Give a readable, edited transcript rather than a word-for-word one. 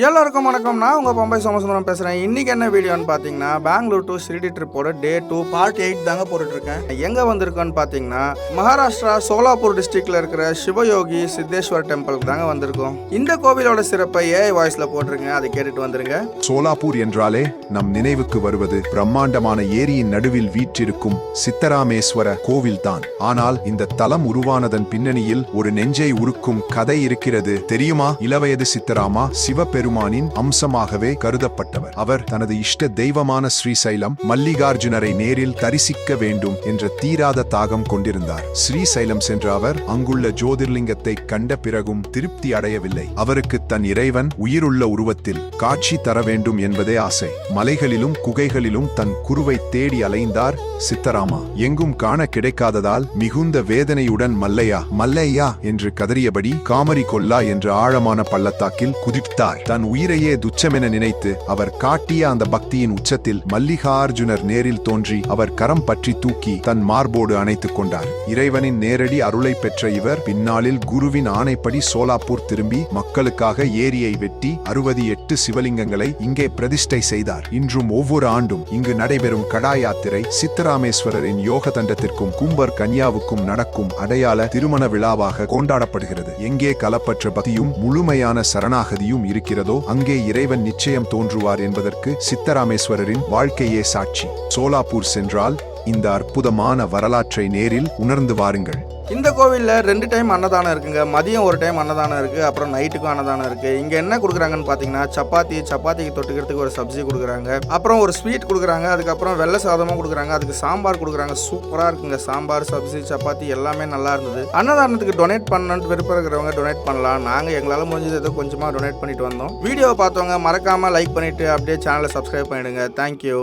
எல்லாருக்கும் வணக்கம். நான் உங்கள் பம்பை சோமசுந்தரம் பேசுகிறேன். இன்றைக்கி என்ன வீடியோன்னு பார்த்தீங்கன்னா, பெங்களூர் டு ஷிரடி ட்ரிப்போட டே 2 பார்ட் 8 தாங்க போட்டுட்ருக்கேன். எங்கே வந்திருக்கோன்னு பார்த்தீங்கன்னா, மகாராஷ்டிரா சோலாப்பூர் டிஸ்ட்ரிக்டில் இருக்கிற சிவயோகி சித்தேஸ்வர் டெம்பிளுக்கு தாங்க வந்திருக்கோம். இந்த கோவிலோட சிறப்பை ஏஐ வாய்ஸில் போட்டிருங்க, அதை கேட்டுட்டு வந்துருங்க. சோலாப்பூர் என்றாலே நம் நினைவுக்கு வருவது பிரம்மாண்டமான ஏரியின் நடுவில் வீற்றிருக்கும் சித்தராமேஸ்வர கோவில் தான். ஆனால் இந்த தலம் உருவானதன் பின்னணியில் ஒரு நெஞ்சை உருக்கும் கதை இருக்கிறது தெரியுமா? இளவயது சித்தராமா சிவபெருமானின் அம்சமாகவே கருதப்பட்டவர். அவர் தனது இஷ்ட தெய்வமான ஸ்ரீசைலம் மல்லிகார்ஜுனரை நேரில் தரிசிக்க வேண்டும் என்ற தீராத தாகம் கொண்டிருந்தார். ஸ்ரீசைலம் சென்ற அவர் அங்குள்ள ஜோதிர்லிங்கத்தை கண்ட பிறகும் திருப்தி அடையவில்லை. அவருக்கு தன் இறைவன் உயிருள்ள உருவத்தில் காட்சி தர வேண்டும் என்பதே ஆசை. மலைகளிலும் குகைகளிலும் தன் குருவை தேடி அலைந்தார் சித்தராமா. எங்கும் காண கிடைக்காததால் மிகுந்த வேதனையுடன் மல்லையா மல்லையா என்று கதறியபடி காமரி கொல்லா என்ற ஆழமான பள்ளத்தாக்கில் குதித்தார். தன் உயிரையே துச்சமென நினைத்து அவர் காட்டிய அந்த பக்தியின் உச்சத்தில் மல்லிகார்ஜுனர் நேரில் தோன்றி அவர் கரம் பற்றி தூக்கி தன் மார்போடு அணைத்துக் கொண்டார். இறைவனின் நேரடி அருளை பெற்ற இவர் பின்னாளில் குருவின் ஆணைப்படி சோலாப்பூர் திரும்பி மக்களுக்காக ஏரியை வெட்டி 68 சிவலிங்கங்களை இங்கே பிரதிஷ்டை செய்தார். இன்றும் ஒவ்வொரு ஆண்டும் இங்கு நடைபெறும் கடா யாத்திரை சித்தராமேஸ்வரரின் யோக தண்டத்திற்கும் கும்பர் கன்யாவுக்கும் நடக்கும் அடையாள திருமண விழாவாக கொண்டாடப்படுகிறது. எங்கே கலப்பற்ற பக்தியும் முழுமையான சரணாகதியும் இருக்கிறதோ அங்கே இறைவன் நிச்சயம் தோன்றுவார் என்பதற்கு சித்தராமேஸ்வரரின் வாழ்க்கையே சாட்சி. சோலாப்பூர் சென்றால் இந்த அற்புதமான வரலாற்றை நேரில் உணர்ந்து வாருங்கள். இந்த கோவிலில் 2 டைம் அன்னதானம் இருக்குங்க. மதியம் ஒரு டைம் அன்னதானம் இருக்குது, அப்புறம் நைட்டுக்கும் அன்னதானம் இருக்குது. இங்கே என்ன கொடுக்குறாங்கன்னு பார்த்தீங்கன்னா, சப்பாத்திக்கு தொட்டுக்கிறதுக்கு ஒரு சப்ஜி கொடுக்குறாங்க, அப்புறம் ஒரு ஸ்வீட் கொடுக்குறாங்க, அதுக்கப்புறம் வெள்ளை சாதமும் கொடுக்குறாங்க, அதுக்கு சாம்பார் கொடுக்குறாங்க. சூப்பராக இருக்குங்க. சாம்பார், சப்ஜி, சப்பாத்தி எல்லாமே நல்லா இருந்தது. அன்னதானத்துக்கு டொனேட் பண்ணணும்னு விருப்பம் இருக்கிறவங்க டொனேட் பண்ணலாம். நாங்கள் எங்களால் முடிஞ்சது ஏதோ கொஞ்சமாக டொனேட் பண்ணிட்டு வந்தோம். வீடியோவை பார்த்தவங்க மறக்காமல் லைக் பண்ணிவிட்டு அப்படியே சேனலை சப்ஸ்கிரைப் பண்ணிவிடுங்க. தேங்க்யூ.